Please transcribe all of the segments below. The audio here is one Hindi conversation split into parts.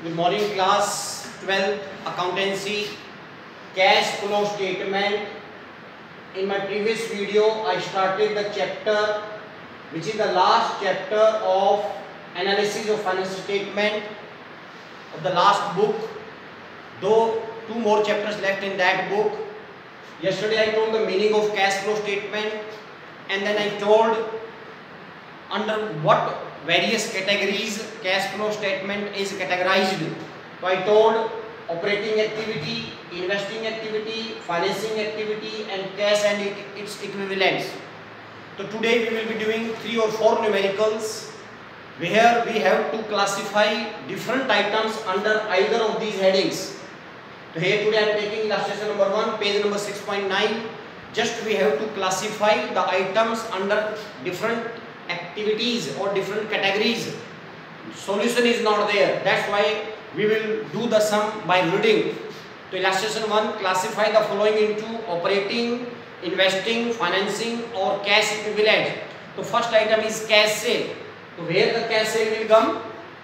Good morning class 12 accountancy cash flow statement. In my previous video I started the chapter which is the last chapter of analysis of financial statement of the last book, though two more chapters left in that book. Yesterday I told the meaning of cash flow statement, and then I told under what various categories cash flow statement is categorized. So I told operating activity, investing activity, financing activity, and cash and its equivalents. So today we will be doing 3 or 4 numericals where we have to classify different items under either of these headings. So here today I am taking illustration number 1, page number 6.9. Just we have to classify the items under different activities or different categories. Solution is not there, that's why we will do the sum by reading. So illustration 1, classify the following into operating, investing, financing or cash equivalent. So first item is cash sale. So where the cash sale will come?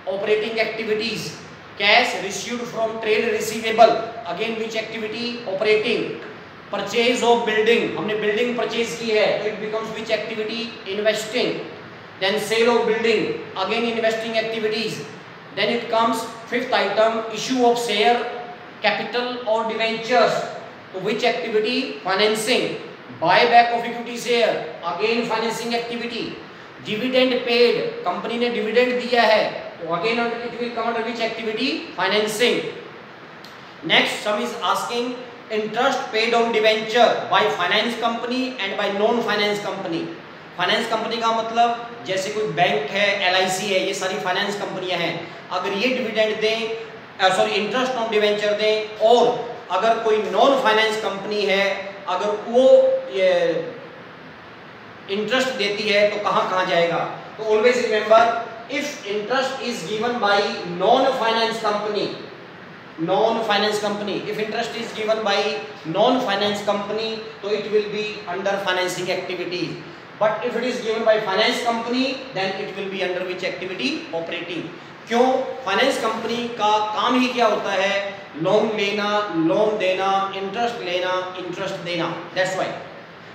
Operating activities. Cash received from trade receivable, again which activity? Operating. Purchase of building, हमने building purchase की है तो it becomes which activity? Investing. Then sale of building, again investing activities. Then it comes fifth item, issue of share, capital or debentures, तो which activity? Financing. Buyback of equity share, again financing activity. Dividend paid, company ने dividend दिया है तो again it will come under which activity? Financing. Next sum is asking interest paid on debenture by finance company and by non finance company. Finance company का मतलब जैसे कोई बैंक है, LIC है, ये सारी फाइनेंस कंपनियां हैं. अगर ये डिविडेंड दें, इंटरेस्ट ऑन डिवेंचर दें, और अगर कोई नॉन फाइनेंस कंपनी है अगर वो इंटरेस्ट देती है तो कहाँ कहाँ जाएगा? तो always remember if interest is given by non finance company, if interest is given by non finance company so it will be under financing activities, but if it is given by finance company then it will be under which activity? Operating. क्यों? फाइनेंस कंपनी का काम ही क्या होता है? लोन लेना, लोन देना, इंटरेस्ट लेना, इंटरेस्ट देना. That's why.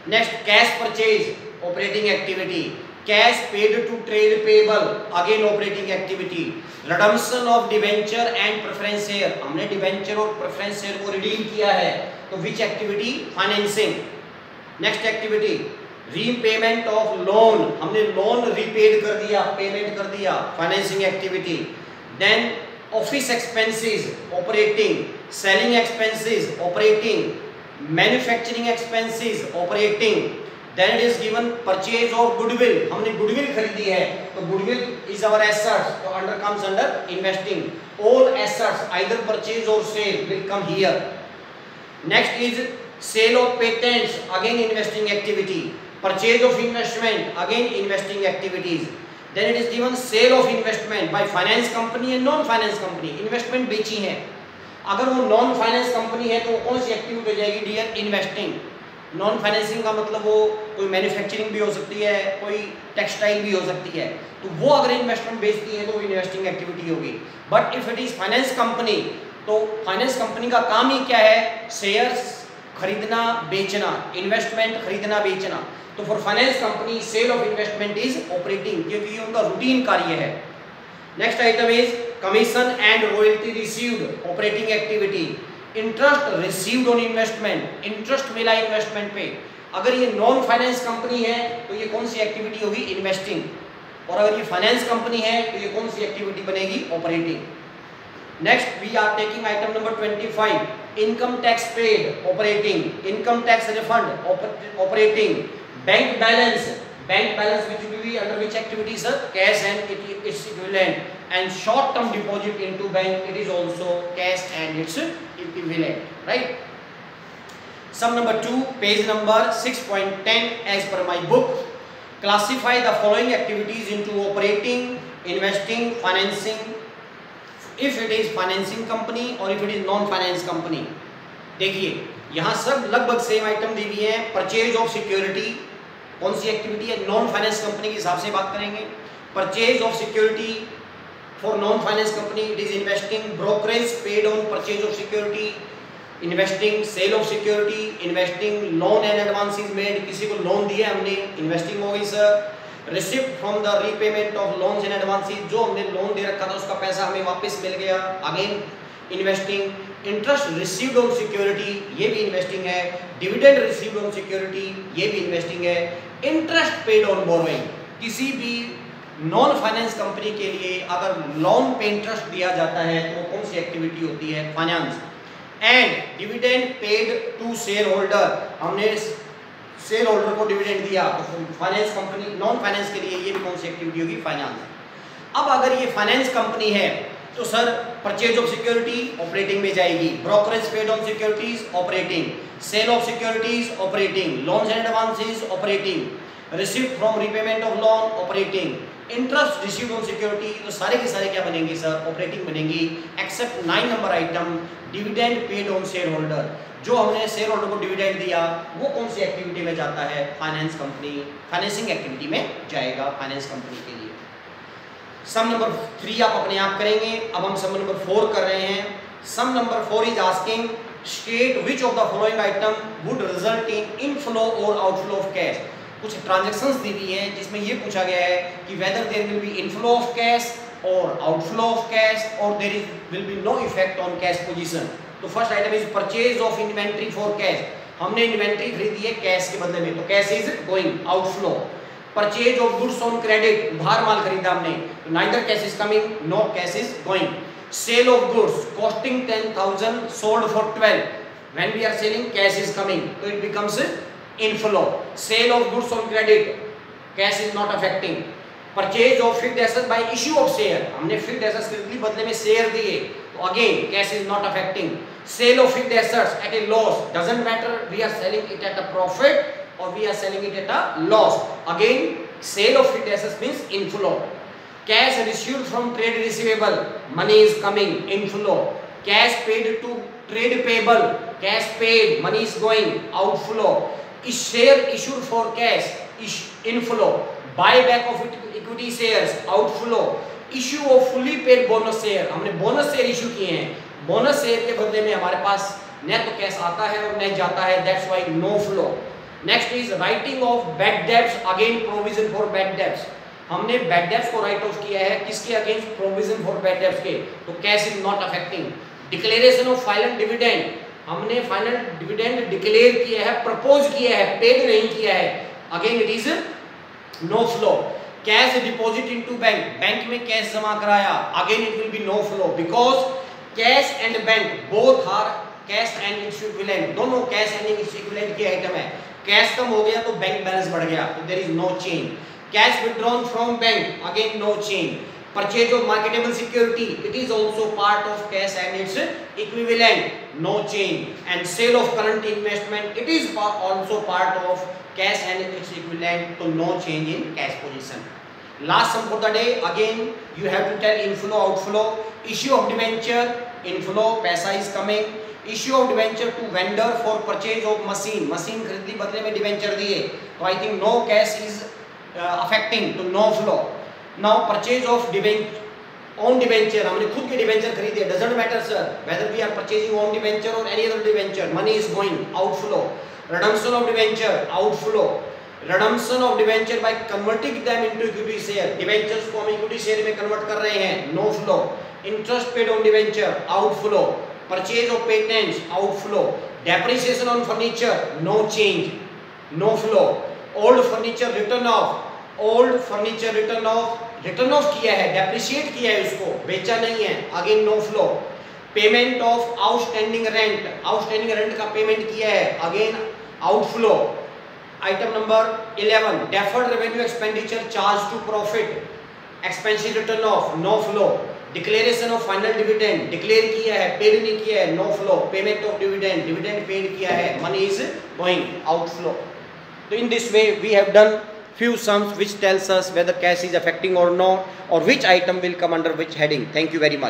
Next, cash purchase, operating activity. Cash paid to trade payable, again operating activity. Redemption of debenture and preference share, हमने debenture और preference share को redeem किया है तो which activity? Financing. Next activity, repayment of loan, हमने loan repaid कर दिया, payment कर दिया, financing activity. Then office expenses, operating. Selling expenses, operating. Manufacturing expenses, operating. Then it is given purchase of goodwill, हमने goodwill खरीदी है तो goodwill is our assets, तो under comes under investing. All assets either purchase or sale will come here. Next is sale of patents, again investing activity. Purchase of investment, again investing activities. Then it is given sale of investment by finance company and non finance company. Investment बेची है, अगर वो non finance company है तो वो कौन सी एक्टिविटी हो जाएगी? Dear investing. नॉन फाइनेंसिंग का मतलब वो कोई मैन्युफैक्चरिंग भी हो सकती है, कोई टेक्सटाइल भी हो सकती है, तो वो अगर इन्वेस्टमेंट बेचती है तो वो इन्वेस्टिंग एक्टिविटी होगी. But if it is finance company तो फाइनेंस कंपनी का काम ही क्या है? शेयर्स खरीदना बेचना, इन्वेस्टमेंट खरीदना बेचना. तो for finance company sale of investment is operating, क्योंकि ये उनका रूटीन कार्य है. Next item is commission and royalty received, operating activity. Interest received on investment, interest मिला इन्वेस्टमेंट पे. अगर ये नॉन फाइनेंस कंपनी है तो ये कौन सी एक्टिविटी होगी? इन्वेस्टिंग. और अगर ये फाइनेंस कंपनी है तो ये कौन सी एक्टिविटी बनेगी? Operating. Next we are taking item number 25, income tax paid, operating. Income tax refund, operating. Bank balance, bank balance which will be under which activity, sir? Cash and its equivalent. And short term deposit into bank, it is also cash and its equivalent, right? Sum number 2, page number 6.10 as per my book. Classify the following activities into operating, investing, financing, if it is financing company or if it is non finance company. देखिए यहाँ सब लगभग सेम आइटम दी हुई है. परचेज ऑफ सिक्योरिटी कौन सी एक्टिविटी है? नॉन फाइनेंस कंपनी के हिसाब से बात करेंगे. Purchase of security For non-finance company, it is investing, brokerage paid on purchase of security, investing, sale of security, investing, loan and advances made, किसी को लोन दिया हमने, investing हो गई sir. Receipt from the repayment of loans and advances, जो हमने लोन दे रखा था उसका पैसा हमें वापस मिल गया, again investing. Interest received on security, ये भी इन्वेस्टिंग है. डिविडेंड रिसीव्ड ऑन सिक्योरिटी, ये भी इन्वेस्टिंग है. इंटरेस्ट पेड ऑन बोरोइंग, किसी भी नॉन फाइनेंस कंपनी के लिए अगर लोन पे इंटरेस्ट दिया जाता है तो कौन सी एक्टिविटी होती है? Finance. And dividend paid to shareholder, हमने शेयर होल्डर को डिविडेंड दिया तो फाइनेंस कंपनी, नॉन फाइनेंस के लिए ये भी कौन सी एक्टिविटी होगी? फाइनेंस. अब अगर ये फाइनेंस कंपनी है तो sir purchase of security operating में जाएगी, brokerage paid on securities operating, sale of securities operating, loans and advances operating, received from repayment of loan operating, interest received on security, तो सारे के सारे क्या बनेंगे सर? ऑपरेटिंग बनेंगी. Except 9 number item, dividend paid on shareholder, जो हमने शेयर होल्डर को डिविडेंड दिया वो कौन सी एक्टिविटी में जाता है? फाइनेंस कंपनी, फाइनेंसिंग एक्टिविटी में जाएगा फाइनेंस कंपनी के लिए. सम नंबर 3 आप अपने आप करेंगे. अब हम सम नंबर 4 कर रहे हैं. Sum number 4 is asking state which of the following item would result in inflow और आउटफ्लो ऑफ कैश. कुछ ट्रांजैक्शंस दी हुई है जिसमें ये पूछा गया है कि whether there will be inflow of cash और आउटफ्लो ऑफ कैश और there will be no effect on cash position. तो first item is purchase of inventory for cash, हमने इन्वेंट्री खरीदी है कैश के बदले में तो cash is going outflow. Purchase of goods on credit, उधार माल खरीदा हमने तो neither cash is coming, no cash is going. Sale of goods costing 10,000 sold for 12, when we are selling cash is coming तो it becomes inflow. Sale of goods on credit, cash is not affecting. Purchase of fixed assets by issue of share, हमने फिक्स्ड एसेट्स खरीद ली बदले में शेयर दिए तो again cash is not affecting. Sale of fixed assets at a loss, doesn't matter we are selling it at a profit or we are selling it at a loss, again sale of fixed assets means inflow. Cash received from trade receivable, money is coming, inflow. Cash paid to trade payable, cash paid, money is going, outflow. Share issued for cash, inflow. Buyback of equity shares, outflow. Issue of fully paid bonus share, हमने बोनस शेयर इशू किए हैं, बोनस शेयर के बदले में हमारे पास न तो कैश आता है और न जाता है, that's why no flow. Next is writing off bad debts, again provision for bad debts, हमने बैड डेब्ट्स को राइट ऑफ किया है किसके against? Provision for bad debts के, तो cash is not affecting. Declaration of final dividend, हमने फाइनल डिविडेंड डिक्लेयर किया है, प्रपोज किया है, पेड नहीं किया है, again it is no flow. Cash deposit into bank, bank में कैश जमा कराया, again it will be no flow because cash and bank both are cash and its equivalent, दोनों कैश एंड इट्स इक्विवेलेंट के आइटम है. कैश कम हो गया तो बैंक बैलेंस बढ़ गया तो there is no change. Cash withdrawn from bank, again no change. Purchase of marketable security, it is also part of cash and its equivalent, no change. And sale of current investment, it is also part of cash and its equivalent, तो no change in cash position. Last sum for the day, again you have to tell inflow outflow. Issue of debenture, inflow, पैसा is coming. Issue of debenture to vendor for purchase of machine, machine खरीदी बदले में डिवेंचर दिए तो I think no cash is affecting तो no flow. Now purchase of own debenture, हमने खुद के डिवेंचर खरीदे, doesn't matter sir whether we are purchasing own debenture और any other debenture, money is going, outflow. Redemption of debenture, outflow. Redemption of debenture by converting them into equity share, debentures को हम इक्विटी शेयर में कन्वर्ट कर रहे हैं, no flow. Interest paid on debenture, outflow. Purchase of patents, outflow. Depreciation on furniture, no change, no flow. Old furniture written off, old furniture written off किया है, depreciate किया है उसको, बेचा नहीं है, again no flow. Payment of outstanding rent का पेमेंट किया है, again outflow. Item number 11, deferred revenue expenditure charged to profit, expenses written off, no flow. Declaration of final dividend, declare किया है, पेड नहीं किया है, no flow. Payment of dividend, dividend paid किया है, मनी इज गोइंग, आउटफ्लो. तो in this way we have done few sums which tells us whether cash is affecting or not or which item will come under which heading. Thank you very much.